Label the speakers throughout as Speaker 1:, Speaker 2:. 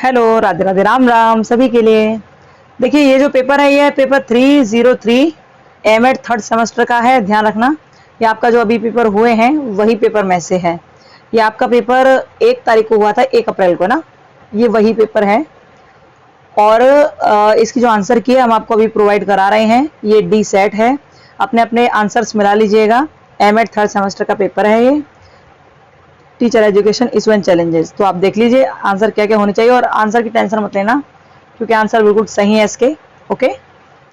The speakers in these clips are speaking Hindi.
Speaker 1: हेलो, राधे राधे, राम राम सभी के लिए। देखिए ये जो पेपर है ये पेपर 303 एमएड थर्ड सेमेस्टर का है। ध्यान रखना ये आपका जो अभी पेपर हुए हैं वही पेपर में से है। ये आपका पेपर 1 तारीख को हुआ था, 1 अप्रैल को ना, ये वही पेपर है। और इसकी जो आंसर की है हम आपको अभी प्रोवाइड करा रहे हैं। ये डी सेट है, अपने अपने आंसर्स मिला लीजिएगा। एमएड थर्ड सेमेस्टर का पेपर है ये, teacher education issue and challenges. तो आप देख लीजिए आंसर क्या क्या होने चाहिए, और आंसर की टेंशन मत लेना क्योंकि आंसर बिल्कुल सही है इसके। ओके,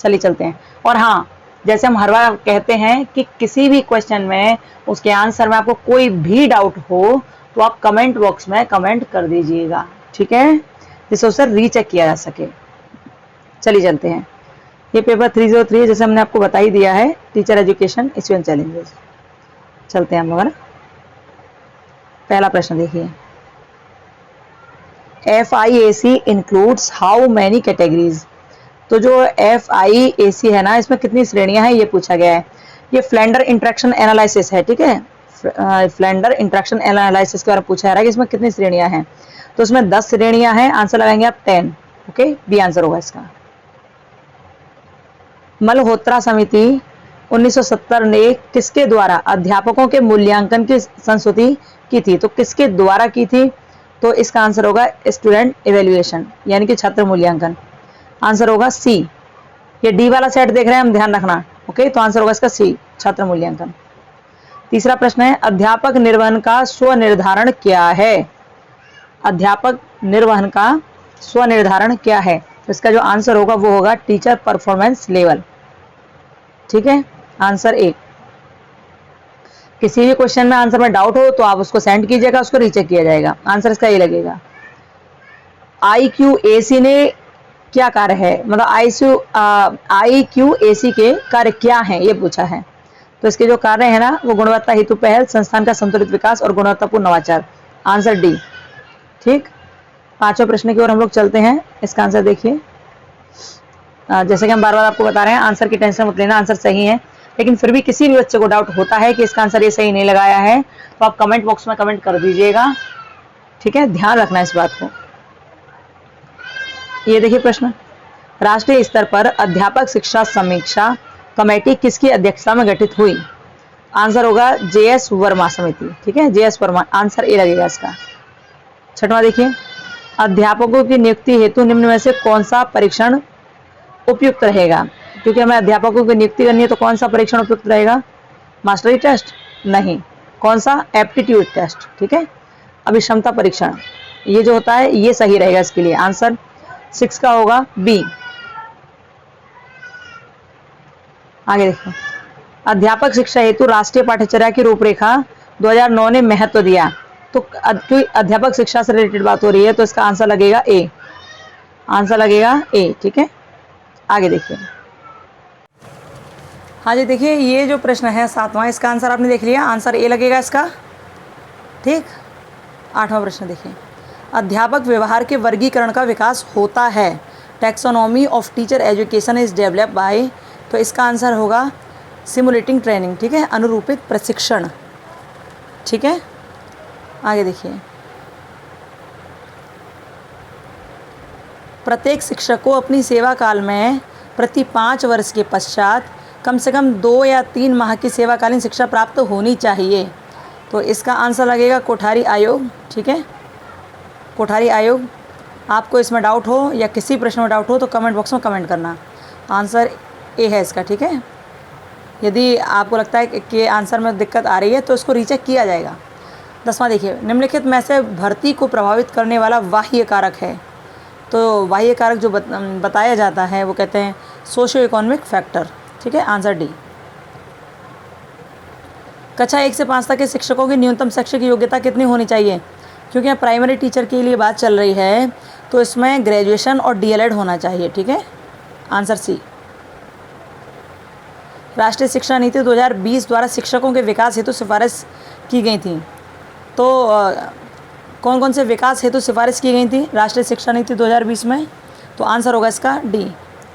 Speaker 1: चलिए चलते हैं। और हाँ, जैसे हम हर बार कहते हैं कि किसी भी क्वेश्चन में उसके आंसर में आपको कोई भी डाउट हो तो आप कमेंट बॉक्स में कमेंट कर दीजिएगा, ठीक है, जिससे उसे रीचेक किया जा सके। चलिए चलते हैं। ये पेपर 303 जैसे हमने आपको बता ही दिया है, teacher education issue and challenges. चलते हैं हम लोग। पहला प्रश्न देखिए, FIAC includes how many categories. तो जो FIAC है ना, इसमें कितनी श्रेणियां हैं ये पूछा गया है। ये फ्लेंडर इंटरेक्शन एनालिसिस है, ठीक है, फ्लेंडर इंटरेक्शन एनालिसिस के बारे में पूछा जा रहा है कि इसमें कितनी श्रेणियां हैं। तो इसमें 10 श्रेणियां हैं, आंसर लगाएंगे आप 10। ओके, बी आंसर होगा इसका। मल्होत्रा समिति 1970 ने किसके द्वारा अध्यापकों के मूल्यांकन की संस्तुति की थी। तो किसके द्वारा की थी, तो इसका आंसर होगा स्टूडेंट इवेल्युएशन, यानी कि छात्र मूल्यांकन। आंसर होगा सी। ये डी वाला सेट देख रहे हैं हम, ध्यान रखना। ओके, तो आंसर होगा इसका सी, छात्र मूल्यांकन। तीसरा प्रश्न है, अध्यापक निर्वहन का स्वनिर्धारण क्या है। अध्यापक निर्वहन का स्वनिर्धारण क्या है, तो इसका जो आंसर होगा वो होगा टीचर परफॉर्मेंस लेवल, ठीक है, आंसर ए। किसी भी क्वेश्चन में आंसर में डाउट हो तो आप उसको सेंड कीजिएगा, उसको रीचेक किया जाएगा। आंसर इसका ये लगेगा। IQAC ने क्या कार्य है, मतलब IQAC के कार्य क्या है ये पूछा है। तो इसके जो कार्य है ना वो गुणवत्ता हेतु पहल, संस्थान का संतुलित विकास और गुणवत्तापूर्ण नवाचार। आंसर डी, ठीक। पांचवें प्रश्न की ओर हम लोग चलते हैं। इसका आंसर देखिए, जैसे कि हम बार बार आपको बता रहे हैं, आंसर की टेंशन मत लेना, आंसर सही है। लेकिन फिर भी किसी भी बच्चे को डाउट होता है कि इसका आंसर ये सही नहीं लगाया है तो आप कमेंट बॉक्स में कमेंट कर दीजिएगा, ठीक है, ध्यान रखना इस बात को। ये देखिए प्रश्न, राष्ट्रीय स्तर पर अध्यापक शिक्षा समीक्षा कमेटी किसकी अध्यक्षता में गठित हुई। आंसर होगा JS वर्मा समिति, ठीक है, JS वर्मा, आंसर ए लगेगा इसका। छठवां देखिए, अध्यापकों की नियुक्ति हेतु निम्न में से कौन सा परीक्षण उपयुक्त रहेगा। क्योंकि हमें अध्यापकों की नियुक्ति करनी है तो कौन सा परीक्षण उपयुक्त रहेगा, मास्टरी टेस्ट नहीं, कौन सा, एप्टीट्यूड टेस्ट, ठीक है, अभिक्षमता परीक्षण, ये जो होता है ये सही रहेगा इसके लिए। आंसर 6 का होगा बी। आगे देखो, अध्यापक शिक्षा हेतु राष्ट्रीय पाठ्यचर्या की रूपरेखा 2009 ने महत्व दिया। तो अध्यापक शिक्षा से रिलेटेड बात हो रही है तो इसका आंसर लगेगा ए, आंसर लगेगा ए, ठीक है। आगे देखिए, हाँ जी, देखिए ये जो प्रश्न है 7वां, इसका आंसर आपने देख लिया, आंसर ए लगेगा इसका, ठीक। 8वां प्रश्न देखिए, अध्यापक व्यवहार के वर्गीकरण का विकास होता है। Taxonomy of teacher education is develop by, तो इसका आंसर होगा सिमुलेटिंग ट्रेनिंग, ठीक है, अनुरूपित प्रशिक्षण, ठीक है। आगे देखिए, प्रत्येक शिक्षक को अपनी सेवा काल में प्रति 5 वर्ष के पश्चात कम से कम 2 या 3 माह की सेवाकालीन शिक्षा प्राप्त होनी चाहिए। तो इसका आंसर लगेगा कोठारी आयोग, ठीक है, कोठारी आयोग। आपको इसमें डाउट हो या किसी प्रश्न में डाउट हो तो कमेंट बॉक्स में कमेंट करना, आंसर ए है इसका, ठीक है। यदि आपको लगता है कि आंसर में दिक्कत आ रही है तो इसको रीचेक किया जाएगा। 10वां देखिए, निम्नलिखित में से भर्ती को प्रभावित करने वाला बाह्य कारक है। तो बाह्य कारक जो बताया जाता है वो कहते हैं सोशियो इकोनॉमिक फैक्टर, ठीक है, आंसर डी। कक्षा 1 से 5 तक के शिक्षकों की न्यूनतम शैक्षिक योग्यता कितनी होनी चाहिए। क्योंकि यहाँ प्राइमरी टीचर के लिए बात चल रही है तो इसमें ग्रेजुएशन और DLED होना चाहिए, ठीक है, आंसर सी। राष्ट्रीय शिक्षा नीति 2020 द्वारा शिक्षकों के विकास हेतु सिफारिश की गई थी। तो कौन कौन से विकास हेतु सिफारिश की गई थी राष्ट्रीय शिक्षा नीति 2020 में, तो आंसर होगा इसका डी,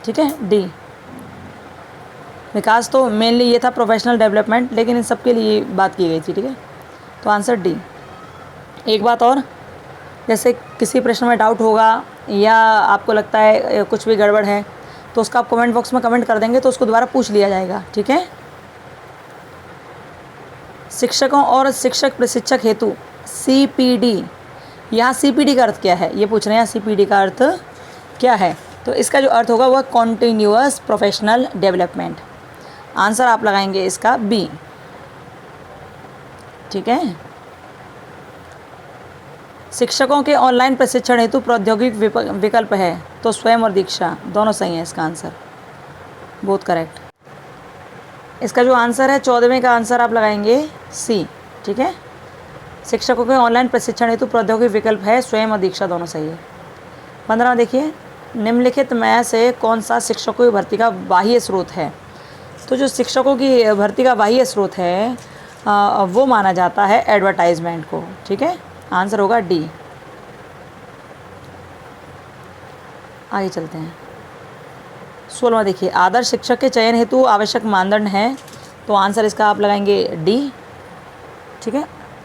Speaker 1: ठीक है, डी। विकास तो मेनली ये था प्रोफेशनल डेवलपमेंट, लेकिन इन सब के लिए बात की गई थी, ठीक है, तो आंसर डी। एक बात और, जैसे किसी प्रश्न में डाउट होगा या आपको लगता है कुछ भी गड़बड़ है तो उसका आप कमेंट बॉक्स में कमेंट कर देंगे तो उसको दोबारा पूछ लिया जाएगा, ठीक है। शिक्षकों और शिक्षक प्रशिक्षक हेतु CPD, यहाँ CPD का अर्थ क्या है ये पूछ रहे हैं। CPD का अर्थ क्या है, तो इसका जो अर्थ होगा वह कॉन्टिन्यूअस प्रोफेशनल डेवलपमेंट। आंसर आप लगाएंगे इसका B, ठीक है। शिक्षकों के ऑनलाइन प्रशिक्षण हेतु प्रौद्योगिक विकल्प है, तो स्वयं और दीक्षा दोनों सही है इसका आंसर, बहुत करेक्ट। इसका जो आंसर है 14वें का आंसर आप लगाएंगे C, ठीक है। शिक्षकों के ऑनलाइन प्रशिक्षण हेतु प्रौद्योगिक विकल्प है, स्वयं और दीक्षा दोनों सही है। 15वां देखिए, निम्नलिखित में से कौन सा शिक्षकों की भर्ती का बाह्य स्रोत है। तो जो शिक्षकों की भर्ती का बाह्य स्रोत है वो माना जाता है एडवर्टाइजमेंट को, ठीक है। आंसर होगा D। आगे चलते हैं। 16वां देखिए, आदर्श शिक्षक के चयन हेतु आवश्यक मानदंड हैं, तो आंसर इसका आप लगाएंगे D, ठीक है।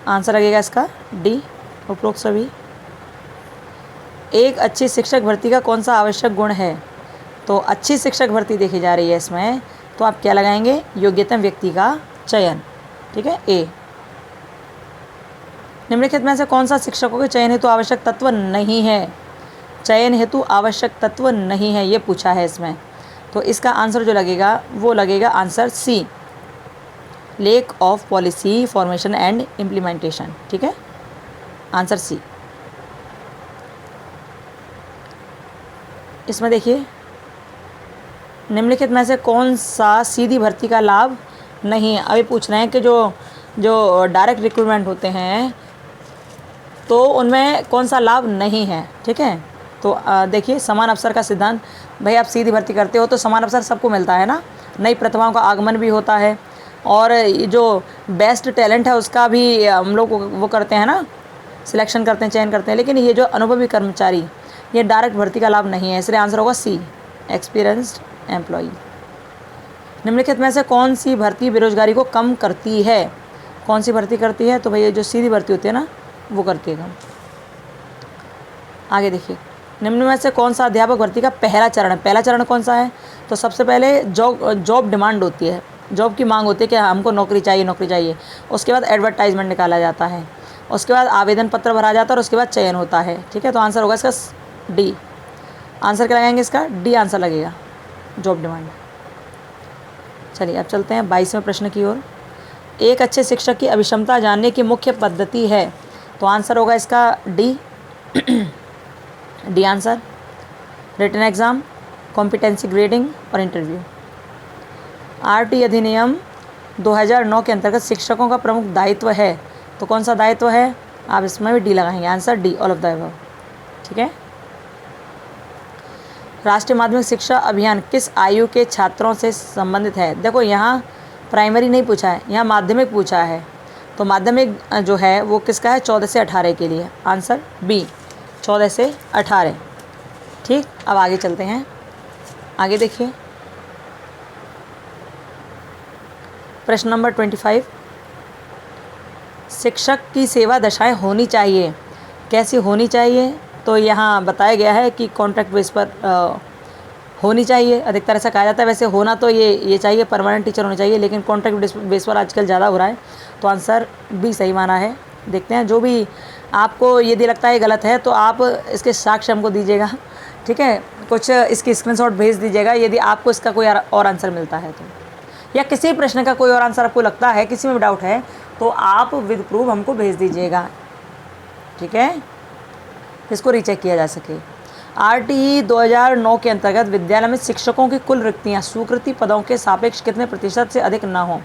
Speaker 1: आंसर लगेगा इसका D, उपरोक्त सभी। एक अच्छी शिक्षक भर्ती का कौन सा आवश्यक गुण है, तो अच्छी शिक्षक भर्ती देखी जा रही है इसमें, तो आप क्या लगाएंगे, योग्यतम व्यक्ति का चयन, ठीक है, A। निम्नलिखित में से कौन सा शिक्षकों के चयन हेतु आवश्यक तत्व नहीं है, चयन हेतु आवश्यक तत्व नहीं है ये पूछा है इसमें, तो इसका आंसर जो लगेगा वो लगेगा answer C, lake of policy formation and implementation, ठीक है, आंसर C। इसमें देखिए, निम्नलिखित में से कौन सा सीधी भर्ती का लाभ नहीं है। अभी पूछ रहे हैं कि जो डायरेक्ट रिक्रूटमेंट होते हैं तो उनमें कौन सा लाभ नहीं है, ठीक है। तो देखिए, समान अवसर का सिद्धांत, भाई आप सीधी भर्ती करते हो तो समान अवसर सबको मिलता है ना, नई प्रतिभाओं का आगमन भी होता है, और जो बेस्ट टैलेंट है उसका भी हम लोग वो करते हैं ना, सिलेक्शन करते हैं, चयन करते हैं। लेकिन ये जो अनुभवी कर्मचारी, ये डायरेक्ट भर्ती का लाभ नहीं है, इसलिए आंसर होगा C, एक्सपीरियंस्ड एम्प्लॉई। निम्नलिखित में से कौन सी भर्ती बेरोजगारी को कम करती है, कौन सी भर्ती करती है, तो भैया जो सीधी भर्ती होती है ना वो करती है कम। आगे देखिए, निम्न में से कौन सा अध्यापक भर्ती का पहला चरण है। पहला चरण कौन सा है, तो सबसे पहले जॉब डिमांड होती है, जॉब की मांग होती है कि हमको नौकरी चाहिए, नौकरी चाहिए। उसके बाद एडवर्टाइजमेंट निकाला जाता है, उसके बाद आवेदन पत्र भरा जाता है और उसके बाद चयन होता है, ठीक है। तो आंसर होगा इसका D। आंसर क्या लगाएंगे इसका D आंसर लगेगा, जॉब डिमांड। चलिए अब चलते हैं 22वें प्रश्न की ओर। एक अच्छे शिक्षक की अभिक्षमता जानने की मुख्य पद्धति है, तो आंसर होगा इसका D, D answer. Written exam, competency grading और इंटरव्यू। RT अधिनियम 2009 के अंतर्गत शिक्षकों का प्रमुख दायित्व है, तो कौन सा दायित्व है, आप इसमें भी D लगाएंगे, answer D, all of the above, ठीक है। राष्ट्रीय माध्यमिक शिक्षा अभियान किस आयु के छात्रों से संबंधित है। देखो यहाँ प्राइमरी नहीं पूछा है, यहाँ माध्यमिक पूछा है, तो माध्यमिक जो है वो किसका है, 14 से 18 के लिए, आंसर B, 14 से 18, ठीक। अब आगे चलते हैं। आगे देखिए, प्रश्न नंबर 25, शिक्षक की सेवा दशाएं होनी चाहिए, कैसी होनी चाहिए, तो यहाँ बताया गया है कि कॉन्ट्रैक्ट बेस पर होनी चाहिए, अधिकतर ऐसा कहा जाता है। वैसे होना तो ये चाहिए, परमानेंट टीचर होने चाहिए, लेकिन कॉन्ट्रैक्ट बेस पर आजकल ज़्यादा हो रहा है, तो आंसर B सही माना है। देखते हैं, जो भी आपको यदि लगता है गलत है तो आप इसके साक्ष्य हमको दीजिएगा, ठीक है, कुछ इसकी स्क्रीनशॉट भेज दीजिएगा यदि आपको इसका कोई और आंसर मिलता है तो, या किसी प्रश्न का कोई और आंसर आपको लगता है, किसी में भी डाउट है तो आप विद प्रूफ हमको भेज दीजिएगा, ठीक है, इसको रीचेक किया जा सके। RTE 2009 के अंतर्गत विद्यालय में शिक्षकों की कुल रिक्तियाँ स्वीकृति पदों के सापेक्ष कितने प्रतिशत से अधिक ना हो,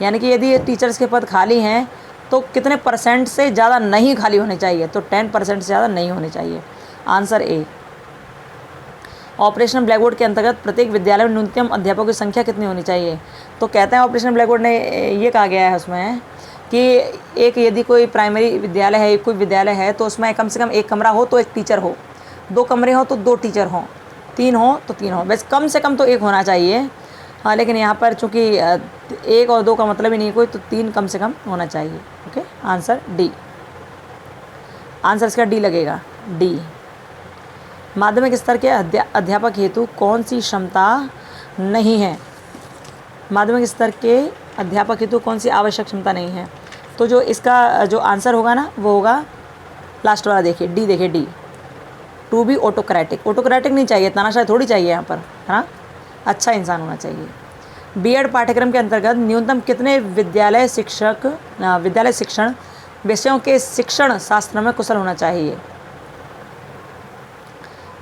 Speaker 1: यानी कि यदि टीचर्स के पद खाली हैं तो कितने % से ज़्यादा नहीं खाली होने चाहिए, तो 10% से ज़्यादा नहीं होने चाहिए, आंसर A। ऑपरेशन ब्लैकबोर्ड के अंतर्गत प्रत्येक विद्यालय में न्यूनतम अध्यापकों की संख्या कितनी होनी चाहिए, तो कहते हैं ऑपरेशन ब्लैकबोर्ड ने ये कहा गया है उसमें कि एक यदि कोई प्राइमरी विद्यालय है, कोई विद्यालय है, तो उसमें कम से कम एक कमरा हो तो एक टीचर हो, 2 कमरे हो तो 2 टीचर हों, 3 हो तो 3 हो, बस कम से कम तो एक होना चाहिए। हाँ, लेकिन यहाँ पर चूँकि 1 और 2 का मतलब ही नहीं कोई, तो 3 कम से कम होना चाहिए, ओके, आंसर D। आंसर इसका डी लगेगा, डी। माध्यमिक स्तर के अध्यापक हेतु कौन सी क्षमता नहीं है? माध्यमिक स्तर के अध्यापक हेतु कौन सी आवश्यक क्षमता नहीं है? तो जो इसका जो आंसर होगा ना वो होगा लास्ट वाला, देखिए डी, देखिए D, to be autocratic. Autocratic नहीं चाहिए, तानाशाही थोड़ी चाहिए यहाँ पर, है ना, अच्छा इंसान होना चाहिए। बीएड पाठ्यक्रम के अंतर्गत न्यूनतम कितने विद्यालय शिक्षण विषयों के शिक्षण शास्त्र में कुशल होना चाहिए?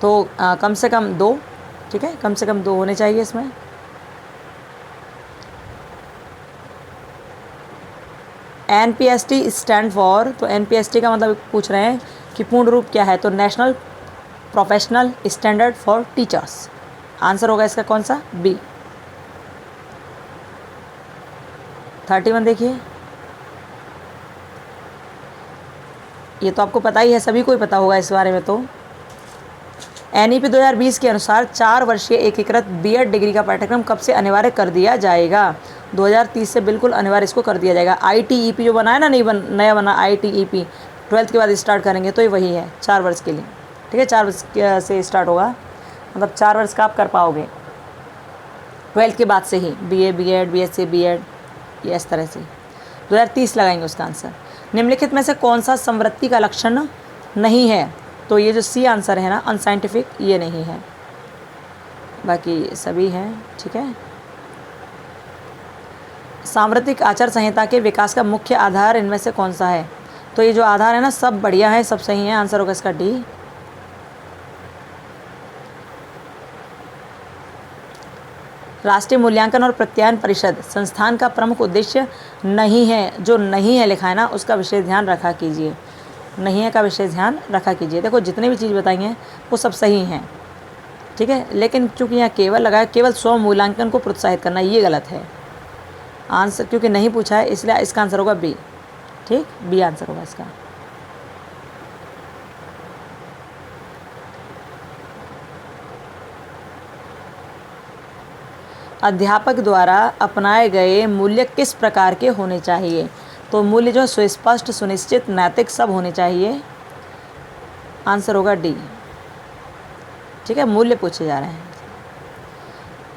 Speaker 1: तो कम से कम 2, ठीक है, कम से कम 2 होने चाहिए इसमें। NPST स्टैंड फॉर, तो NPST का मतलब पूछ रहे हैं कि पूर्ण रूप क्या है? तो national professional standard for teachers. Answer होगा इसका कौन सा? बी। 31 देखिए, ये तो आपको पता ही है, सभी को ही पता होगा इस बारे में। तो NEP 2020 के अनुसार 4 वर्षीय एकीकृत बीएड डिग्री का पाठ्यक्रम कब से अनिवार्य कर दिया जाएगा? 2030 से बिल्कुल अनिवार्य इसको कर दिया जाएगा। ITEP जो बना है ना, नया बना ITEP, 12th के बाद स्टार्ट करेंगे तो ये वही है 4 वर्ष के लिए, ठीक है, 4 वर्ष से स्टार्ट होगा, मतलब 4 वर्ष का आप कर पाओगे 12th के बाद से ही, BA BEd BSc BEd, ये इस तरह से 2030 लगाएंगे उसका आंसर। निम्नलिखित में से कौन सा संवृत्ति का लक्षण नहीं है? तो ये जो सी आंसर है ना, अनसाइंटिफिक, ये नहीं है, बाकी सभी हैं, ठीक है। सांवृतिक आचार संहिता के विकास का मुख्य आधार इनमें से कौन सा है? तो ये जो आधार है ना, सब बढ़िया है, सब सही है, आंसर होगा इसका डी। राष्ट्रीय मूल्यांकन और प्रत्यायन परिषद संस्थान का प्रमुख उद्देश्य नहीं है। जो नहीं है लिखा है ना, उसका विशेष ध्यान रखा कीजिए, नहीं है का विशेष ध्यान रखा कीजिए। देखो जितने भी चीज़ बताएंगे वो सब सही हैं, ठीक है, लेकिन चूँकि यहाँ केवल लगाया, केवल स्व मूल्यांकन को प्रोत्साहित करना, ये गलत है आंसर, क्योंकि नहीं पूछा है, इसलिए इसका आंसर होगा बी, ठीक, बी आंसर होगा इसका। अध्यापक द्वारा अपनाए गए मूल्य किस प्रकार के होने चाहिए? तो मूल्य जो सुस्पष्ट, सुनिश्चित, नैतिक सब होने चाहिए, आंसर होगा डी, ठीक है, मूल्य पूछे जा रहे हैं।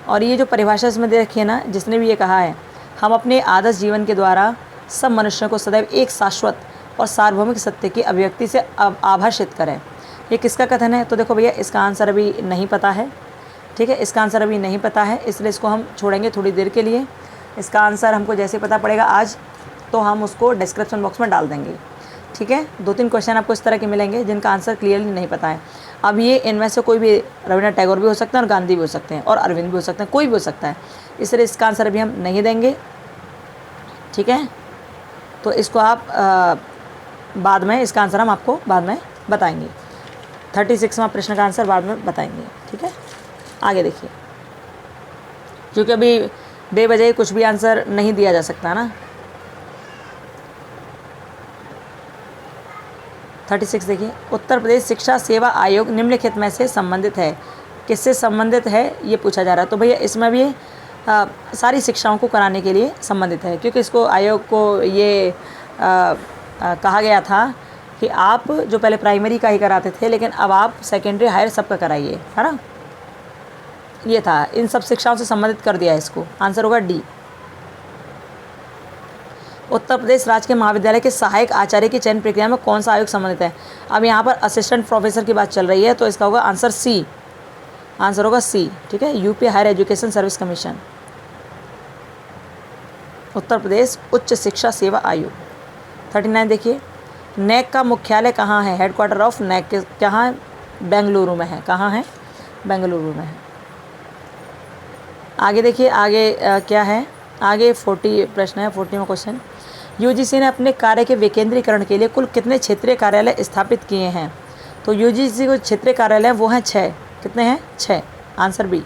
Speaker 1: और ये जो परिभाषा इसमें दे रखी है ना, जिसने भी ये कहा है, हम अपने आदर्श जीवन के द्वारा सब मनुष्यों को सदैव एक शाश्वत और सार्वभौमिक सत्य की अभिव्यक्ति से आभाषित करें, ये किसका कथन है? तो देखो भैया, इसका आंसर अभी नहीं पता है, ठीक है, इसका आंसर अभी नहीं पता है, इसलिए इसको हम छोड़ेंगे थोड़ी देर के लिए। इसका आंसर हमको जैसे पता पड़ेगा आज, तो हम उसको डिस्क्रिप्शन बॉक्स में डाल देंगे, ठीक है। 2-3 क्वेश्चन आपको इस तरह के मिलेंगे जिनका आंसर क्लियरली नहीं पता है। अब ये इनमें से कोई भी, रविन्द्रनाथ टैगोर भी हो सकते हैं और गांधी भी हो सकते हैं और अरविंद भी हो सकते हैं, कोई भी हो सकता है, इसलिए इसका आंसर अभी हम नहीं देंगे, ठीक है। तो इसको आप बाद में, इसका आंसर हम आपको बाद में बताएंगे, 36वां प्रश्न का आंसर बाद में बताएंगे, ठीक है। आगे देखिए, क्योंकि अभी बेवजह कुछ भी आंसर नहीं दिया जा सकता ना। 36 देखिए, उत्तर प्रदेश शिक्षा सेवा आयोग निम्नलिखित में से संबंधित है, किससे संबंधित है ये पूछा जा रहा है। तो भैया इसमें भी सारी शिक्षाओं को कराने के लिए संबंधित है, क्योंकि इसको आयोग को ये कहा गया था कि आप जो पहले प्राइमरी का ही कराते थे, लेकिन अब आप सेकेंडरी हायर सबका कराइए, है ना, ये था, इन सब शिक्षाओं से संबंधित कर दिया है इसको, आंसर होगा डी। उत्तर प्रदेश राजकीय महाविद्यालय के सहायक आचार्य की चयन प्रक्रिया में कौन सा आयोग संबंधित है? अब यहाँ पर असिस्टेंट प्रोफेसर की बात चल रही है, तो इसका होगा आंसर सी, आंसर होगा सी, ठीक है, UP higher education service commission, Uttar Pradesh उच्च शिक्षा सेवा आयोग। 39 देखिए, नैक का मुख्यालय कहाँ है? हेडक्वार्टर ऑफ नैक कहाँ है? बेंगलुरु में है, कहाँ है? बेंगलुरु में है। आगे देखिए, आगे क्या है, आगे 40 प्रश्न है, 40वां क्वेश्चन। यूजीसी ने अपने कार्य के विकेंद्रीकरण के लिए कुल कितने क्षेत्रीय कार्यालय स्थापित किए हैं? तो यूजीसी को क्षेत्रीय कार्यालय वो हैं 6, कितने हैं? 6, आंसर बी।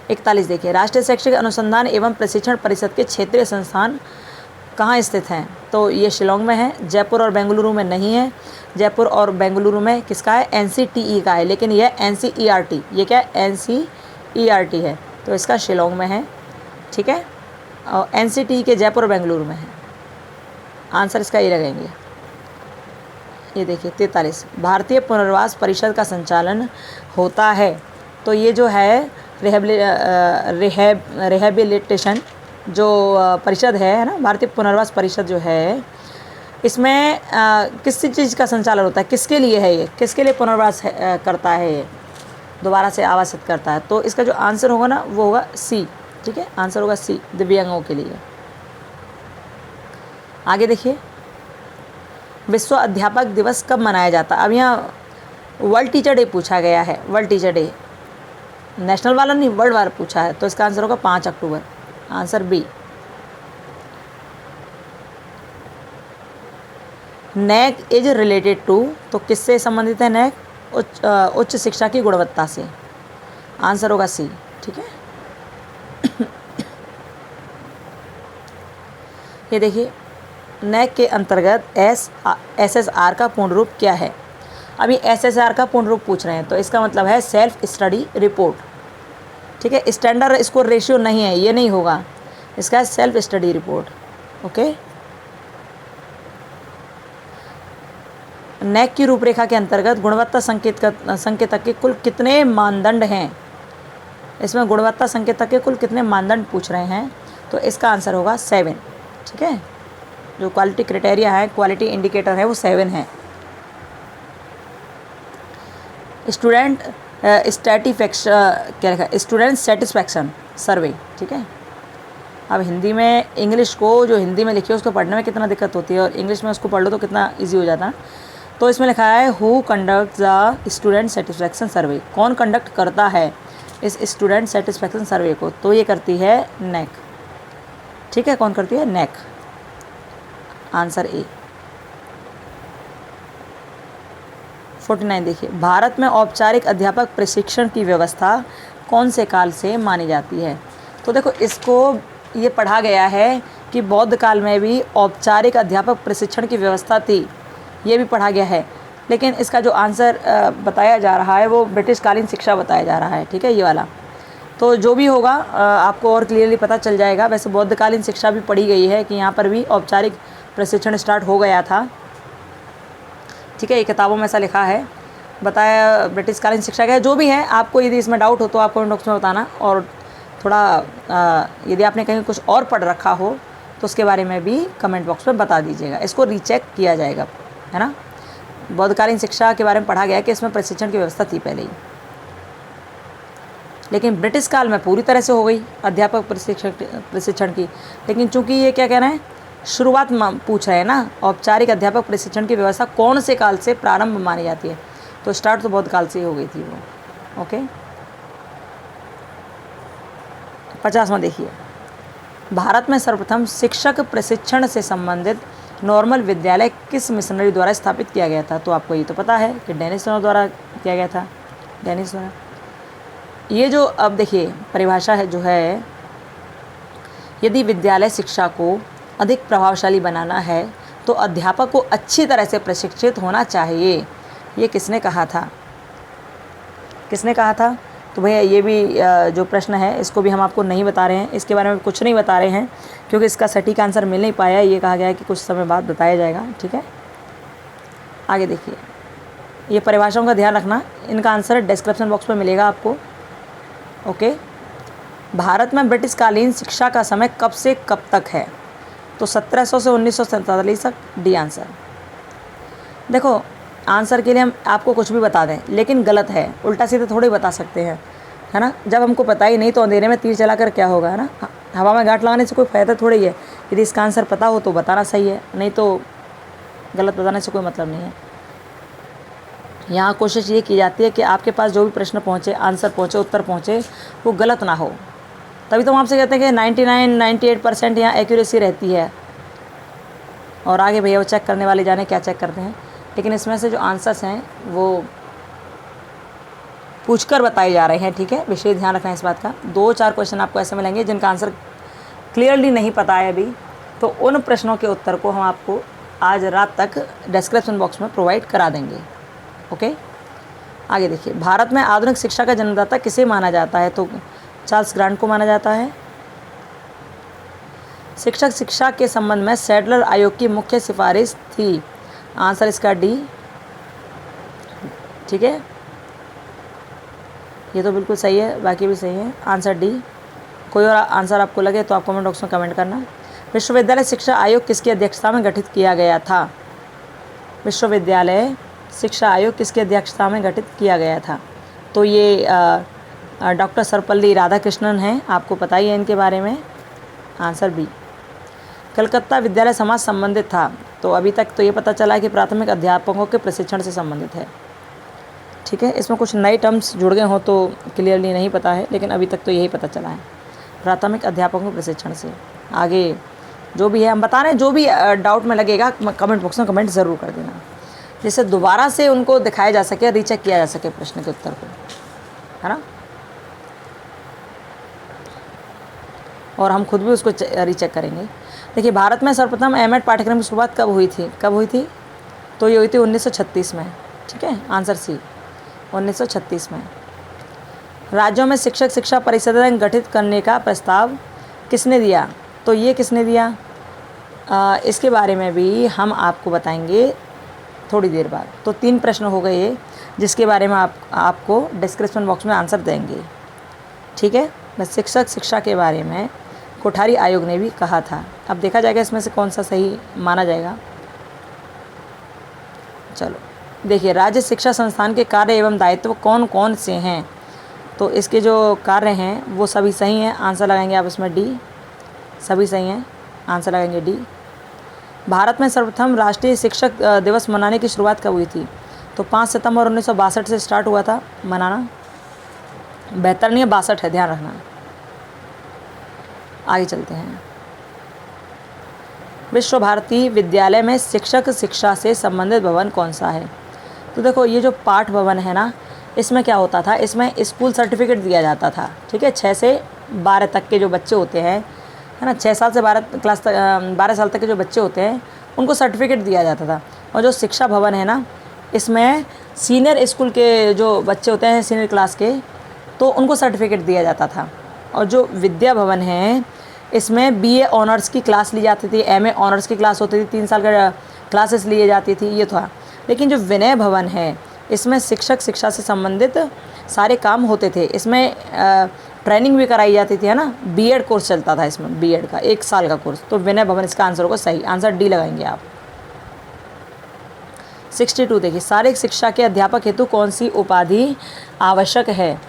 Speaker 1: 41 देखिए, राष्ट्रीय शैक्षिक अनुसंधान एवं प्रशिक्षण परिषद के क्षेत्रीय संस्थान कहाँ स्थित हैं? तो ये शिलोंग में है, जयपुर और बेंगलुरु में नहीं है। जयपुर और बेंगलुरु में किसका है? NCTE का है, लेकिन यह NCERT, ये क्या है? NCERT है, तो इसका शिलोंग में है, ठीक है, और NCTE के जयपुर और बेंगलुरु में है, आंसर इसका ये लगेंगे। ये देखिए 43, भारतीय पुनर्वास परिषद का संचालन होता है। तो ये जो है रिहेबिलिटेशन जो परिषद है ना, भारतीय पुनर्वास परिषद जो है, इसमें किस चीज़ का संचालन होता है, किसके लिए है ये, किसके लिए पुनर्वास करता है ये, दोबारा से आवासित करता है। तो इसका जो आंसर होगा ना वो होगा सी। ठीक है, आंसर होगा सी, दिव्यांगों के लिए। आगे देखिए, विश्व अध्यापक दिवस कब मनाया जाता है। अब यहाँ वर्ल्ड टीचर डे पूछा गया है, वर्ल्ड टीचर डे, नेशनल वाला नहीं, वर्ल्ड वाला पूछा है। तो इसका आंसर होगा 5 अक्टूबर, answer B. NAAC is related to, तो किससे संबंधित है नैक, उच्च शिक्षा की गुणवत्ता से, आंसर होगा सी। ठीक है, ये देखिए, नैक के अंतर्गत SSR का पूर्ण रूप क्या है। अभी SSR का पूर्ण रूप पूछ रहे हैं, तो इसका मतलब है सेल्फ स्टडी रिपोर्ट। ठीक है, स्टैंडर्ड इसको रेशियो नहीं है, ये नहीं होगा, इसका है self study report. Okay, NAAC की रूपरेखा के अंतर्गत गुणवत्ता संकेतक के कुल कितने मानदंड हैं। इसमें गुणवत्ता संकेतक के कुल कितने मानदंड पूछ रहे हैं, तो इसका आंसर होगा 7। ठीक है, जो क्वालिटी क्राइटेरिया है, क्वालिटी इंडिकेटर है, वो 7 है। स्टूडेंट क्या लिखा, स्टूडेंट सेटिस्फैक्शन सर्वे। ठीक है, अब हिंदी में इंग्लिश को, जो हिंदी में लिखी है उसको पढ़ने में कितना दिक्कत होती है, और इंग्लिश में उसको पढ़ लो तो कितना ईजी हो जाता है। तो इसमें लिखा है who conduct the student satisfaction survey, कौन कंडक्ट करता है इस स्टूडेंट सेटिस्फैक्शन सर्वे को, तो ये करती है नैक। ठीक है, कौन करती है, नैक, आंसर ए। 49 देखिए, भारत में औपचारिक अध्यापक प्रशिक्षण की व्यवस्था कौन से काल से मानी जाती है। तो देखो, इसको ये पढ़ा गया है कि बौद्ध काल में भी औपचारिक अध्यापक प्रशिक्षण की व्यवस्था थी, ये भी पढ़ा गया है, लेकिन इसका जो आंसर बताया जा रहा है वो ब्रिटिश कालीन शिक्षा बताया जा रहा है। ठीक है, ये वाला। तो जो भी होगा आपको और क्लियरली पता चल जाएगा। वैसे बौद्धकालीन शिक्षा भी पढ़ी गई है कि यहाँ पर भी औपचारिक प्रशिक्षण स्टार्ट हो गया था। ठीक है, ये किताबों में ऐसा लिखा है, बताया ब्रिटिश कालीन शिक्षा का है। जो भी है, आपको यदि इसमें डाउट हो तो आप कमेंट बॉक्स में बताना, और थोड़ा यदि आपने कहीं कुछ और पढ़ रखा हो तो उसके बारे में भी कमेंट बॉक्स में बता दीजिएगा, इसको रीचेक किया जाएगा, है ना। बौद्धकालीन शिक्षा के बारे में पढ़ा गया कि इसमें प्रशिक्षण की व्यवस्था थी पहले ही, लेकिन ब्रिटिश काल में पूरी तरह से हो गई अध्यापक प्रशिक्षण की। लेकिन चूंकि ये क्या कह रहे हैं, शुरुआत पूछ रहे हैं ना, औपचारिक अध्यापक प्रशिक्षण की व्यवस्था कौन से काल से प्रारंभ मानी जाती है, तो स्टार्ट तो बौद्ध काल से ही हो गई थी वो। ओके, 50वां देखिए, भारत में सर्वप्रथम शिक्षक प्रशिक्षण से संबंधित नॉर्मल विद्यालय किस मिशनरी द्वारा स्थापित किया गया था। तो आपको ये तो पता है कि डेनिस द्वारा किया गया था, डेनिस द्वारा। ये जो अब देखिए परिभाषा है जो है, यदि विद्यालय शिक्षा को अधिक प्रभावशाली बनाना है तो अध्यापक को अच्छी तरह से प्रशिक्षित होना चाहिए। ये किसने कहा था, किसने कहा था। तो भैया ये भी जो प्रश्न है इसको भी हम आपको नहीं बता रहे हैं, इसके बारे में कुछ नहीं बता रहे हैं, क्योंकि इसका सटीक आंसर मिल नहीं पाया। ये कहा गया है कि कुछ समय बाद बताया जाएगा। ठीक है, आगे देखिए, ये परिभाषाओं का ध्यान रखना, इनका आंसर डिस्क्रिप्शन बॉक्स में मिलेगा आपको। ओके, भारत में ब्रिटिश कालीन शिक्षा का समय कब से कब तक है, तो 1700 से 1947 तक, डी आंसर। देखो, आंसर के लिए हम आपको कुछ भी बता दें लेकिन गलत है, उल्टा सीधा थोड़ी बता सकते हैं, है ना। जब हमको पता ही नहीं तो अंधेरे में तीर चलाकर क्या होगा, है ना। हवा में गांठ लगाने से कोई फ़ायदा थोड़ी है। यदि इसका आंसर पता हो तो बताना सही है, नहीं तो गलत बताने से कोई मतलब नहीं है। यहाँ कोशिश ये की जाती है कि आपके पास जो भी प्रश्न पहुँचे, आंसर पहुँचे, उत्तर पहुँचे, वो गलत ना हो। तभी तो हम आपसे कहते हैं कि 99-98% यहाँ एक्यूरेसी रहती है। और आगे भैया वो चेक करने वाले जाने क्या चेक करते हैं, लेकिन इसमें से जो आंसर्स हैं वो पूछकर बताए जा रहे हैं। ठीक है, विशेष ध्यान रखना इस बात का। 2-4 क्वेश्चन आपको ऐसे मिलेंगे जिनका आंसर क्लियरली नहीं पता है अभी, तो उन प्रश्नों के उत्तर को हम आपको आज रात तक डिस्क्रिप्शन बॉक्स में प्रोवाइड करा देंगे। ओके, आगे देखिए, भारत में आधुनिक शिक्षा का जन्मदाता किसे माना जाता है, तो चार्ल्स ग्रांट को माना जाता है। शिक्षक शिक्षा के संबंध में सैडलर आयोग की मुख्य सिफारिश थी, आंसर इसका डी, ठीक है, ये तो बिल्कुल सही है, बाकी भी सही है। Answer D. कोई और आंसर आपको लगे तो आप कमेंट बॉक्स में कमेंट करना। विश्वविद्यालय शिक्षा आयोग किसकी अध्यक्षता में गठित किया गया था? विश्वविद्यालय शिक्षा आयोग किसकी अध्यक्षता में गठित किया गया था? तो ये डॉक्टर सर्वपल्ली राधाकृष्णन हैं, आपको पता ही है इनके बारे में। Answer B. कलकत्ता विद्यालय समाज संबंधित था, तो अभी तक तो ये पता चला है कि प्राथमिक अध्यापकों के प्रशिक्षण से संबंधित है। ठीक है, इसमें कुछ नए टर्म्स जुड़ गए हों तो क्लियरली नहीं पता है, लेकिन अभी तक तो यही पता चला है, प्राथमिक अध्यापकों के प्रशिक्षण से। आगे जो भी है हम बता रहे हैं, जो भी डाउट में लगेगा कमेंट बॉक्स में कमेंट ज़रूर कर देना, जिससे दोबारा से उनको दिखाया जा सके, रीचेक किया जा सके प्रश्न के उत्तर को, है ना। और हम खुद भी उसको रीचेक करेंगे। देखिए, भारत में सर्वप्रथम एमएड पाठ्यक्रम की शुरुआत कब हुई थी? तो ये हुई थी 1936 में। ठीक है, आंसर सी, 1936 में। राज्यों में शिक्षक शिक्षा परिषदें गठित करने का प्रस्ताव किसने दिया? तो ये किसने दिया, इसके बारे में भी हम आपको बताएंगे थोड़ी देर बाद। तो 3 प्रश्न हो गए ये, जिसके बारे में आपको डिस्क्रिप्शन बॉक्स में आंसर देंगे। ठीक है, बस शिक्षक शिक्षा के बारे में कोठारी आयोग ने भी कहा था। अब देखा जाएगा इसमें से कौन सा सही माना जाएगा। चलो देखिए, राज्य शिक्षा संस्थान के कार्य एवं दायित्व कौन कौन से हैं? तो इसके जो कार्य हैं वो सभी सही हैं। आंसर लगाएंगे आप इसमें डी, सभी सही हैं, आंसर लगाएंगे डी। भारत में सर्वप्रथम राष्ट्रीय शिक्षक दिवस मनाने की शुरुआत कब हुई थी? तो 5 सितंबर 1962 से स्टार्ट हुआ था मनाना। बेहतर नहीं है, 62 है, ध्यान रखना। आगे चलते हैं। विश्व भारती विद्यालय में शिक्षक शिक्षा से संबंधित भवन कौन सा है? तो देखो, ये जो पाठ भवन है ना, इसमें क्या होता था, इसमें स्कूल सर्टिफिकेट दिया जाता था। ठीक है, 6 से 12 तक के जो बच्चे होते हैं, है ना, 6 साल से 12 साल तक के जो बच्चे होते हैं उनको सर्टिफिकेट दिया जाता था। और जो शिक्षा भवन है ना, इसमें सीनियर स्कूल के जो बच्चे होते हैं, सीनियर क्लास के, तो उनको सर्टिफिकेट दिया जाता था। और जो विद्या भवन है, इसमें बीए ऑनर्स की क्लास ली जाती थी, एमए ऑनर्स की क्लास होती थी, 3 साल का क्लासेस लिए जाती थी, ये था। लेकिन जो विनय भवन है, इसमें शिक्षक शिक्षा से संबंधित सारे काम होते थे। इसमें ट्रेनिंग भी कराई जाती थी, है ना, बीएड कोर्स चलता था इसमें, बीएड का 1 साल का कोर्स। तो विनय भवन इसका आंसर होगा सही, आंसर डी लगाएंगे आप। 62 देखिए, शारीरिक शिक्षा के अध्यापक हेतु कौन सी उपाधि आवश्यक है?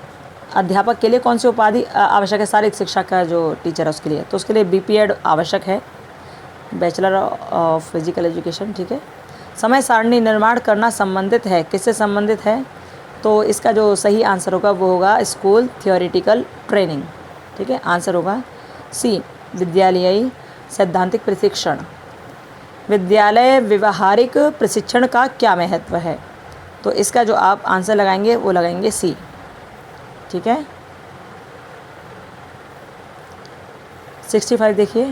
Speaker 1: अध्यापक के लिए कौन सी उपाधि आवश्यक है? शारीरिक शिक्षा का जो टीचर है उसके लिए, तो उसके लिए बीपीएड आवश्यक है, बैचलर ऑफ फिजिकल एजुकेशन। ठीक है, समय सारणी निर्माण करना संबंधित है, किससे संबंधित है? तो इसका जो सही आंसर होगा वो होगा स्कूल थियोरिटिकल ट्रेनिंग। ठीक है, आंसर होगा सी, विद्यालयी सैद्धांतिक प्रशिक्षण। विद्यालय व्यवहारिक प्रशिक्षण का क्या महत्व है? तो इसका जो आप आंसर लगाएंगे वो लगाएंगे सी। ठीक है, 65 देखिए,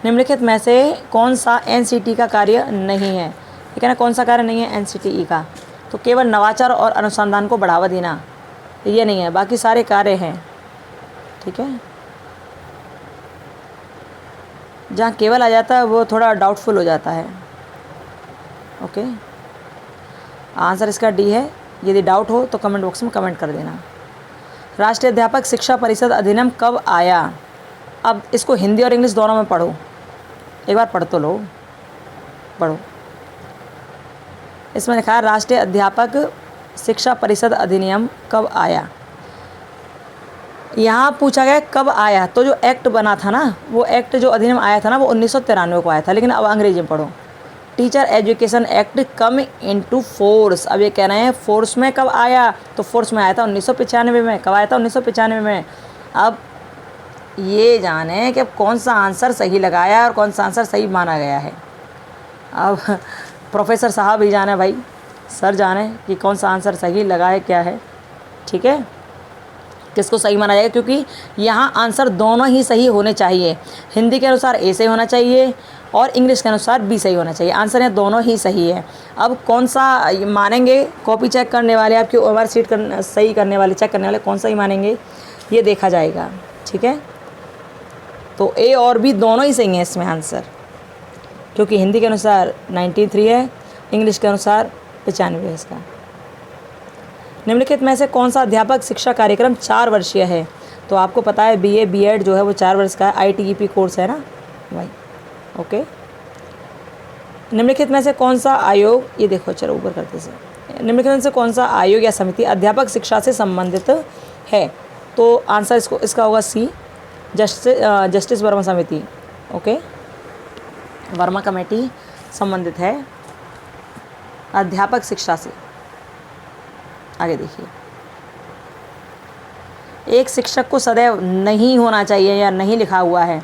Speaker 1: निम्नलिखित में से कौन सा एनसीटी का कार्य नहीं है? ठीक है ना, कौन सा कार्य नहीं है एनसीटीई का? तो केवल नवाचार और अनुसंधान को बढ़ावा देना, ये नहीं है, बाकी सारे कार्य हैं। ठीक है, जहाँ केवल आ जाता है वो थोड़ा डाउटफुल हो जाता है। ओके, आंसर इसका डी है। यदि डाउट हो तो कमेंट बॉक्स में कमेंट कर देना। राष्ट्रीय अध्यापक शिक्षा परिषद अधिनियम कब आया? अब इसको हिंदी और इंग्लिश दोनों में पढ़ो, एक बार पढ़ तो लो, पढ़ो। इसमें लिखा है राष्ट्रीय अध्यापक शिक्षा परिषद अधिनियम कब आया। यहाँ पूछा गया कब आया, तो जो एक्ट बना था ना, वो एक्ट जो अधिनियम आया था ना, वो 1993 को आया था। लेकिन अब अंग्रेजी में पढ़ो, teacher education act come into force. अब ये कह रहे हैं फोर्स में कब आया, तो फोर्स में आया था 1995 में। कब आया था? 1995 में। अब ये जाने कि अब कौन सा आंसर सही लगाया और कौन सा आंसर सही माना गया है। अब प्रोफेसर साहब ही जाने भाई, सर जाने कि कौन सा आंसर सही लगा है, क्या है। ठीक है, किसको सही माना जाएगा, क्योंकि यहाँ आंसर दोनों ही सही होने चाहिए। हिंदी के अनुसार ए सही होना चाहिए और इंग्लिश के अनुसार बी सही होना चाहिए। आंसर है दोनों ही सही है। अब कौन सा मानेंगे, कॉपी चेक करने वाले, आपकी ओवर सीट सही करने वाले, चेक करने वाले कौन सा ही मानेंगे, ये देखा जाएगा। ठीक है, तो ए और बी दोनों ही सही हैं इसमें आंसर, क्योंकि हिंदी के अनुसार 93 है इंग्लिश के अनुसार 95 है इसका। निम्नलिखित में से कौन सा अध्यापक शिक्षा कार्यक्रम 4 वर्षीय है? तो आपको पता है BA B.Ed जो है वो 4 वर्ष का है, ITEP कोर्स है ना भाई। ओके। निम्नलिखित में से कौन सा आयोग, ये देखो चलो ऊपर करते से, निम्नलिखित में से कौन सा आयोग या समिति अध्यापक शिक्षा से संबंधित है? तो आंसर इसका होगा C, जस्टिस वर्मा समिति। ओके, वर्मा कमेटी संबंधित है अध्यापक शिक्षा से। आगे देखिए, एक शिक्षक को सदैव नहीं होना चाहिए या नहीं लिखा हुआ है,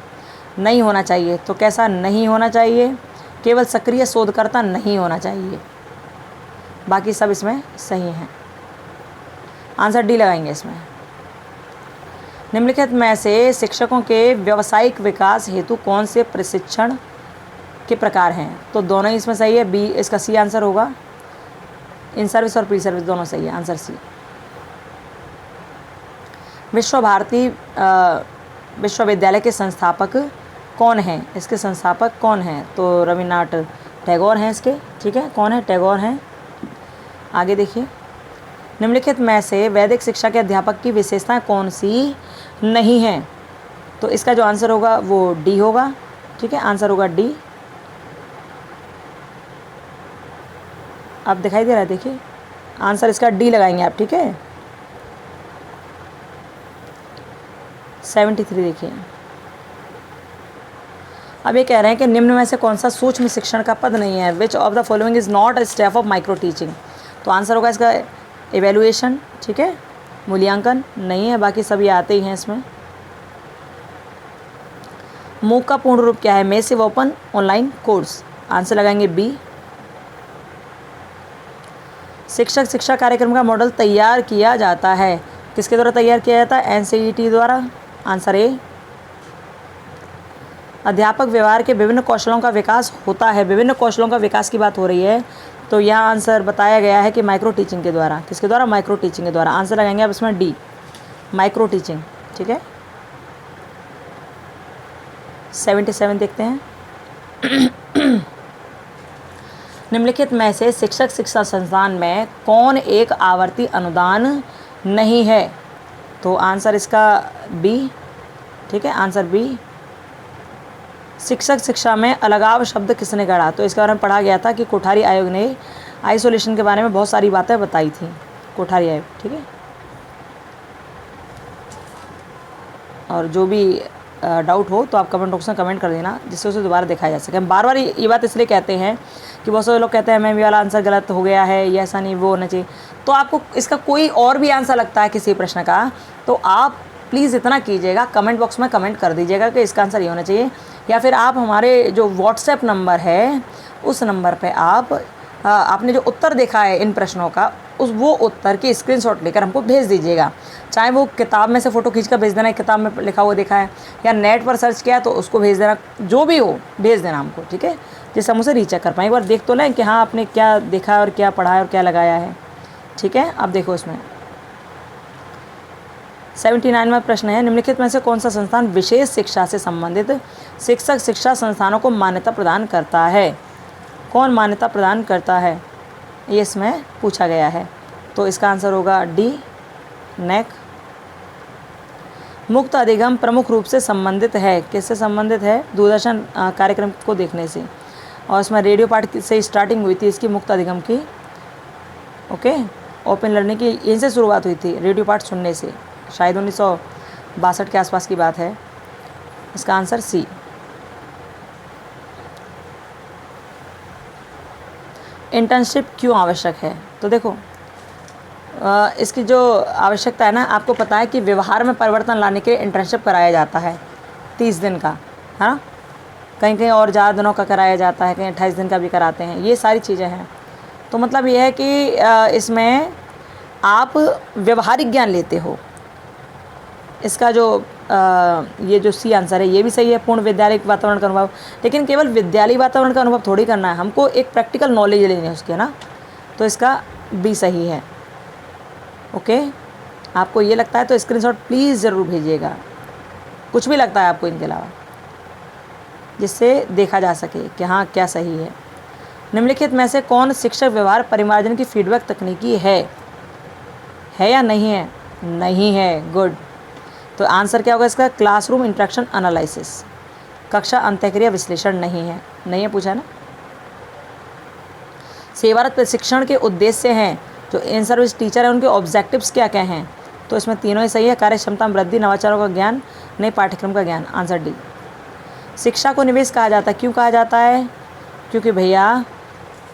Speaker 1: नहीं होना चाहिए, तो कैसा नहीं होना चाहिए? केवल सक्रिय शोधकर्ता नहीं होना चाहिए, बाकी सब इसमें सही हैं। आंसर डी लगाएंगे इसमें। निम्नलिखित में से शिक्षकों के व्यावसायिक विकास हेतु कौन से प्रशिक्षण के प्रकार हैं? तो दोनों ही इसमें सही है, बी इसका सी आंसर होगा। इन सर्विस और प्री सर्विस दोनों सही है, आंसर सी। विश्व भारती विश्वविद्यालय के संस्थापक कौन हैं? इसके संस्थापक कौन हैं? तो रविन्द्रनाथ टैगोर हैं इसके, ठीक है। कौन है? टैगोर हैं। आगे देखिए, निम्नलिखित में से वैदिक शिक्षा के अध्यापक की विशेषताएं कौन सी नहीं हैं? तो इसका जो आंसर होगा वो डी होगा, ठीक है। आंसर होगा डी। अब दिखाई दे रहा है, देखिए आंसर इसका डी लगाएंगे आप, ठीक है। 73 देखिए। अब ये कह रहे हैं कि निम्न में से कौन सा सूक्ष्म शिक्षण का पद नहीं है? Which of the following is not a step of micro teaching? तो आंसर होगा इसका एवेल्युएशन, ठीक है। मूल्यांकन नहीं है, बाकी सब ये आते ही हैं इसमें। मूक का पूर्ण रूप क्या है? Massive open online course. Answer लगाएंगे बी। शिक्षक शिक्षा कार्यक्रम का मॉडल तैयार किया जाता है, किसके द्वारा तैयार किया जाता है? NCERT द्वारा। Answer A. अध्यापक व्यवहार के विभिन्न कौशलों का विकास होता है, विभिन्न कौशलों का विकास की बात हो रही है, तो यहाँ आंसर बताया गया है कि माइक्रो टीचिंग के द्वारा। किसके द्वारा? माइक्रो टीचिंग के द्वारा। आंसर लगाएंगे अब इसमें डी, माइक्रो टीचिंग, ठीक है। 77 देखते हैं। निम्नलिखित में से शिक्षक शिक्षा संस्थान में कौन एक आवर्ती अनुदान नहीं है? तो आंसर इसका बी, ठीक है। Answer B. शिक्षक शिक्षा में अलगाव शब्द किसने गढ़ा? तो इसके बारे में पढ़ा गया था कि कोठारी आयोग ने आइसोलेशन के बारे में बहुत सारी बातें बताई थी, कोठारी आयोग, ठीक है। और जो भी डाउट हो तो आप कमेंट बॉक्स में कमेंट कर देना, जिससे उसे दोबारा दिखाया जा सके। हम बार बार ये बात इसलिए कहते हैं कि बहुत सारे लोग कहते हैं मैम ये वाला आंसर गलत हो गया है, ये ऐसा नहीं, वो होना चाहिए। तो आपको इसका कोई और भी आंसर लगता है किसी प्रश्न का, तो आप प्लीज़ इतना कीजिएगा, कमेंट बॉक्स में कमेंट कर दीजिएगा कि इसका आंसर ये होना चाहिए, या फिर आप हमारे जो व्हाट्सएप नंबर है उस नंबर पे आपने जो उत्तर देखा है इन प्रश्नों का, वो उत्तर की स्क्रीनशॉट लेकर हमको भेज दीजिएगा। चाहे वो किताब में से फ़ोटो खींचकर भेज देना, किताब में लिखा हुआ देखा है, या नेट पर सर्च किया तो उसको भेज देना, जो भी हो भेज देना हमको, ठीक है, जिससे हम उसे रीचेक कर पाएँ। एक बार देख तो लें कि हाँ आपने क्या देखा है और क्या पढ़ा है और क्या लगाया है, ठीक है। अब देखो इसमें 79वां प्रश्न है, निम्नलिखित में से कौन सा संस्थान विशेष शिक्षा से संबंधित शिक्षक शिक्षा संस्थानों को मान्यता प्रदान करता है? कौन मान्यता प्रदान करता है, ये इसमें पूछा गया है। तो इसका आंसर होगा डी, नेक। मुक्त अधिगम प्रमुख रूप से संबंधित है, किससे संबंधित है? दूरदर्शन कार्यक्रम को देखने से, और इसमें रेडियो पाठ से स्टार्टिंग हुई थी इसकी, मुक्त अधिगम की। ओके, ओपन लर्निंग की यहीं से शुरुआत हुई थी, रेडियो पाठ सुनने से, शायद 1962 के आसपास की बात है। इसका आंसर सी। इंटर्नशिप क्यों आवश्यक है? तो देखो इसकी जो आवश्यकता है ना, आपको पता है कि व्यवहार में परिवर्तन लाने के लिए इंटर्नशिप कराया जाता है 30 दिन का, है ना। कहीं कहीं और ज़्यादा दिनों का कराया जाता है, कहीं 28 दिन का भी कराते हैं, ये सारी चीज़ें हैं। तो मतलब ये है कि इसमें आप व्यवहारिक ज्ञान लेते हो। इसका जो ये जो सी आंसर है ये भी सही है, पूर्ण विद्यालय वातावरण का अनुभव, लेकिन केवल विद्यालय वातावरण का अनुभव थोड़ी करना है, हमको एक प्रैक्टिकल नॉलेज लेनी है उसकी, है ना। तो इसका बी सही है। ओके, आपको ये लगता है तो स्क्रीनशॉट प्लीज़ ज़रूर भेजिएगा, कुछ भी लगता है आपको इनके अलावा, जिससे देखा जा सके कि हाँ क्या सही है। निम्नलिखित में से कौन शिक्षक व्यवहार परिमार्जन की फीडबैक तकनीकी है या नहीं है? नहीं है, गुड। तो आंसर क्या होगा इसका? क्लासरूम इंटरेक्शन एनालिसिस, कक्षा अंतःक्रिया विश्लेषण नहीं है, नहीं है पूछा ना। सेवारत प्रशिक्षण के उद्देश्य हैं, जो इन सर्विस टीचर हैं उनके ऑब्जेक्टिव्स क्या क्या हैं? तो इसमें तीनों ही सही है। कार्य क्षमता वृद्धि, नवाचारों का ज्ञान, नए पाठ्यक्रम का ज्ञान, आंसर डी। शिक्षा को निवेश कहा जाता है, क्यों कहा जाता है? क्योंकि भैया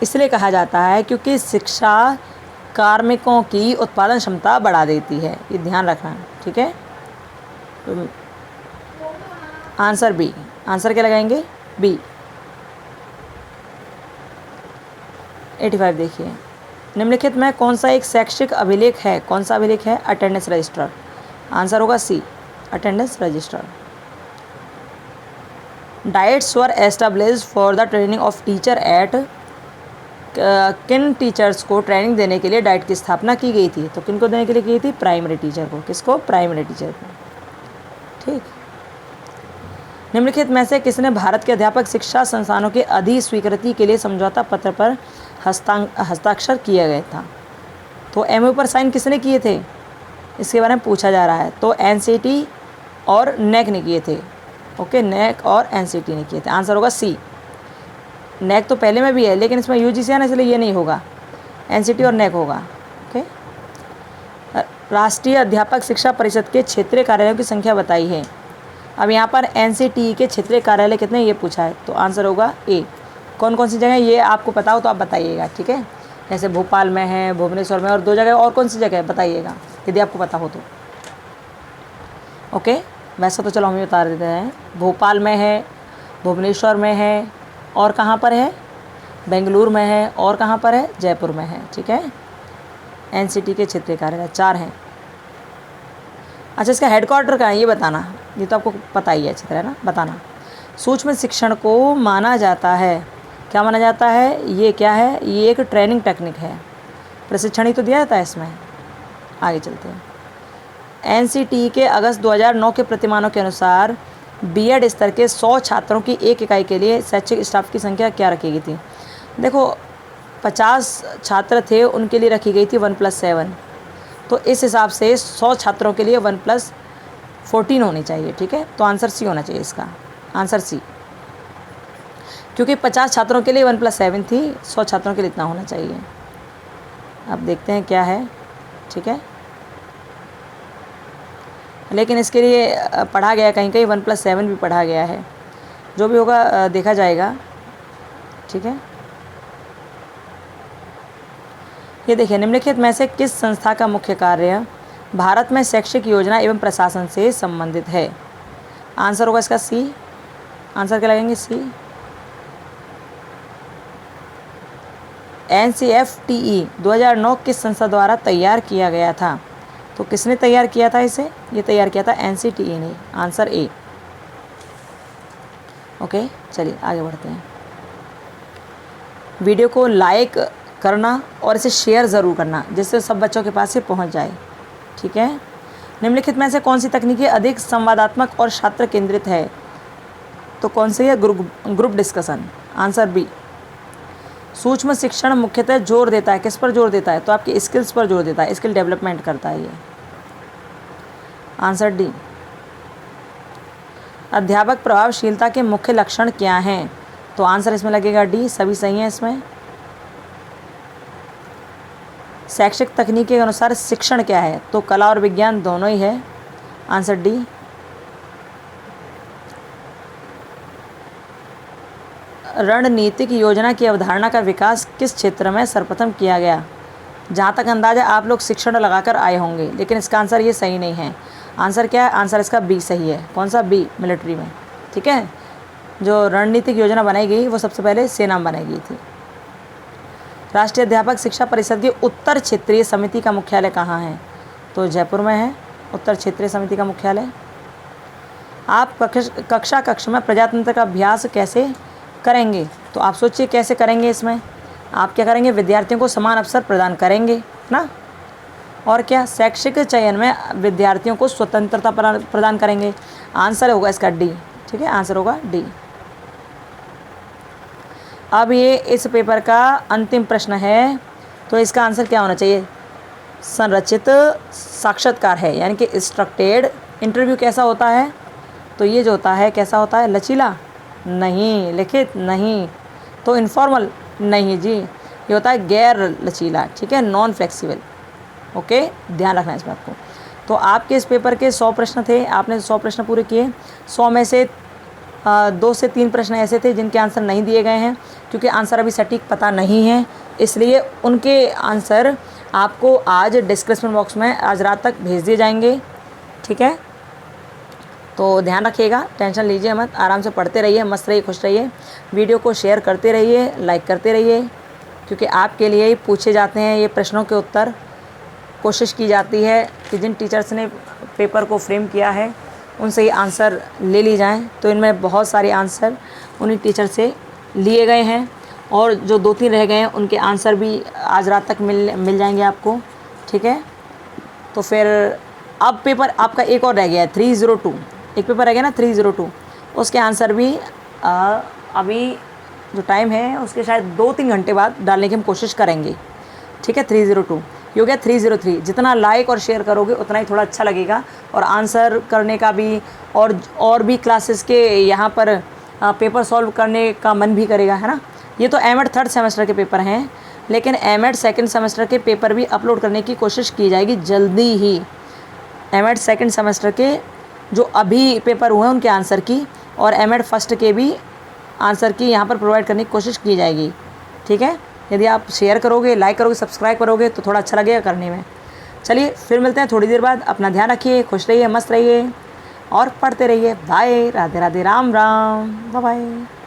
Speaker 1: इसलिए कहा जाता है क्योंकि शिक्षा कार्मिकों की उत्पादन क्षमता बढ़ा देती है, ये ध्यान रखना, ठीक है। तो आंसर बी, आंसर क्या लगाएंगे? बी। 85 देखिए, निम्नलिखित में कौन सा एक शैक्षिक अभिलेख है? कौन सा अभिलेख है? अटेंडेंस रजिस्टर, आंसर होगा C, attendance register. DIETs were established for the training of teacher at, किन टीचर्स को ट्रेनिंग देने के लिए डाइट की स्थापना की गई थी? तो किन को देने के लिए की थी? प्राइमरी टीचर को। किसको? प्राइमरी टीचर को, ठीक। निम्नलिखित में से किसने भारत के अध्यापक शिक्षा संस्थानों के अधिस्वीकृति के लिए समझौता पत्र पर हस्ताक्षर किया गया था? तो एमओयू पर साइन किसने किए थे, इसके बारे में पूछा जा रहा है। तो एनसीटी और नेक ने किए थे। ओके, नेक और एनसीटी ने किए थे, आंसर होगा सी। नेक तो पहले में भी है, लेकिन इसमें यूजीसी है ना, इसलिए ये नहीं होगा, एनसीटी और नेक होगा। ओके। राष्ट्रीय अध्यापक शिक्षा परिषद के क्षेत्रीय कार्यालयों की संख्या बताई है। अब यहाँ पर एनसीटी के क्षेत्रीय कार्यालय कितने, ये पूछा है, तो आंसर होगा ए। कौन कौन सी जगह ये आपको पता हो तो आप बताइएगा, ठीक है। जैसे भोपाल में है, भुवनेश्वर में, और 2 जगह और कौन सी जगह है बताइएगा यदि आपको पता हो तो। ओके, वैसे तो चलो हम ये बता देते हैं, भोपाल में है, भुवनेश्वर में है, और कहाँ पर है? बेंगलुरु में है, और कहाँ पर है? जयपुर में है, ठीक है। एनसीटी के क्षेत्रीय कार्यालय 4 हैं। अच्छा, इसका हेडक्वार्टर कहाँ है ये बताना, ये तो आपको पता ही है अच्छी तरह ना, बताना। सूक्ष्म शिक्षण को माना जाता है, क्या माना जाता है? ये क्या है? ये एक ट्रेनिंग टेक्निक है, प्रशिक्षण ही तो दिया जाता है इसमें। आगे चलते हैं। एनसीटी के अगस्त 2009 के प्रतिमानों के अनुसार बीएड स्तर के 100 छात्रों की एक इकाई के लिए शैक्षिक स्टाफ की संख्या क्या रखी गई थी? देखो 50 छात्र थे, उनके लिए रखी गई थी 1+7, तो इस हिसाब से 100 छात्रों के लिए 1+14 होनी चाहिए, ठीक है। तो आंसर सी होना चाहिए इसका, आंसर सी, क्योंकि 50 छात्रों के लिए 1+7 थी, 100 छात्रों के लिए इतना होना चाहिए। अब देखते हैं क्या है, ठीक है। लेकिन इसके लिए पढ़ा गया कहीं कहीं 1+7 भी पढ़ा गया है, जो भी होगा देखा जाएगा, ठीक है। ये देखिए, निम्नलिखित में से किस संस्था का मुख्य कार्य भारत में शैक्षिक योजना एवं प्रशासन से संबंधित है? आंसर होगा इसका सी, आंसर क्या लगेंगे? सी। NCFTE 2009 किस संस्था द्वारा तैयार किया गया था? तो किसने तैयार किया था इसे? ये तैयार किया था NCTE ने, आंसर ए। ओके, चलिए आगे बढ़ते हैं। वीडियो को लाइक करना और इसे शेयर ज़रूर करना, जिससे सब बच्चों के पास ये पहुंच जाए, ठीक है। निम्नलिखित में से कौन सी तकनीकी अधिक संवादात्मक और छात्र केंद्रित है? तो कौन सी है? Group discussion, answer B. सूक्ष्म शिक्षण मुख्यतः जोर देता है, किस पर जोर देता है? तो आपकी स्किल्स पर जोर देता है, स्किल डेवलपमेंट करता है ये, आंसर डी। अध्यापक प्रभावशीलता के मुख्य लक्षण क्या हैं? तो आंसर इसमें लगेगा डी, सभी सही हैं इसमें। शैक्षिक तकनीक के अनुसार शिक्षण क्या है? तो कला और विज्ञान दोनों ही है, आंसर डी। रणनीतिक योजना की अवधारणा का विकास किस क्षेत्र में सर्वप्रथम किया गया? जहाँ तक अंदाजा आप लोग शिक्षण लगाकर आए होंगे, लेकिन इसका आंसर ये सही नहीं है। आंसर क्या है? आंसर इसका बी सही है। कौन सा? बी, मिलिट्री में, ठीक है। जो रणनीतिक योजना बनाई गई वो सबसे पहले सेना में बनाई गई थी। राष्ट्रीय अध्यापक शिक्षा परिषद की उत्तर क्षेत्रीय समिति का मुख्यालय कहाँ है? तो जयपुर में है उत्तर क्षेत्रीय समिति का मुख्यालय। आप कक्ष में प्रजातंत्र का अभ्यास कैसे करेंगे? तो आप सोचिए कैसे करेंगे। इसमें आप क्या करेंगे? विद्यार्थियों को समान अवसर प्रदान करेंगे ना, और क्या? शैक्षिक चयन में विद्यार्थियों को स्वतंत्रता प्रदान करेंगे। आंसर होगा इसका डी, ठीक है, आंसर होगा डी। अब ये इस पेपर का अंतिम प्रश्न है, तो इसका आंसर क्या होना चाहिए? संरचित साक्षात्कार है, यानी कि स्ट्रक्चर्ड इंटरव्यू कैसा होता है? तो ये जो होता है कैसा होता है? लचीला नहीं, लिखित नहीं, तो इनफॉर्मल नहीं जी, ये होता है गैर लचीला, ठीक है, नॉन फ्लेक्सिबल। ओके, ध्यान रखना इस बात को। तो आपके इस पेपर के 100 प्रश्न थे, आपने 100 प्रश्न पूरे किए। 100 में से 2 से 3 प्रश्न ऐसे थे जिनके आंसर नहीं दिए गए हैं, क्योंकि आंसर अभी सटीक पता नहीं है, इसलिए उनके आंसर आपको आज डिस्क्रिप्शन बॉक्स में आज रात तक भेज दिए जाएंगे, ठीक है। तो ध्यान रखिएगा, टेंशन लीजिए मत, आराम से पढ़ते रहिए, मस्त रहिए, खुश रहिए। वीडियो को शेयर करते रहिए, लाइक करते रहिए, क्योंकि आपके लिए ही पूछे जाते हैं ये प्रश्नों के उत्तर। कोशिश की जाती है कि जिन टीचर्स ने पेपर को फ्रेम किया है उनसे ही आंसर ले ली जाएं, तो इनमें बहुत सारे आंसर उन्हीं टीचर से लिए गए हैं, और जो 2-3 रह गए हैं उनके आंसर भी आज रात तक मिल जाएंगे आपको, ठीक है। तो फिर अब पेपर आपका एक और रह गया है 302, एक पेपर रह गया ना 302, उसके आंसर भी अभी जो टाइम है उसके शायद 2-3 घंटे बाद डालने की हम कोशिश करेंगे, ठीक है। 302 ये हो गया। 303 जितना लाइक और शेयर करोगे उतना ही थोड़ा अच्छा लगेगा, और आंसर करने का भी और भी क्लासेस के यहाँ पर पेपर सॉल्व करने का मन भी करेगा, है ना। ये तो एमएड 3rd सेमेस्टर के पेपर हैं, लेकिन एमएड 2nd सेमेस्टर के पेपर भी अपलोड करने की कोशिश की जाएगी जल्दी ही। एमएड 2nd सेमेस्टर के जो अभी पेपर हुए हैं उनके आंसर की, और एमएड 1st के भी आंसर की यहाँ पर प्रोवाइड करने की कोशिश की जाएगी, ठीक है। यदि आप शेयर करोगे, लाइक करोगे, सब्सक्राइब करोगे तो थोड़ा अच्छा लगेगा करने में। चलिए फिर मिलते हैं थोड़ी देर बाद। अपना ध्यान रखिए, खुश रहिए, मस्त रहिए और पढ़ते रहिए। Bye, Radhe Radhe, Ram Ram, bye bye.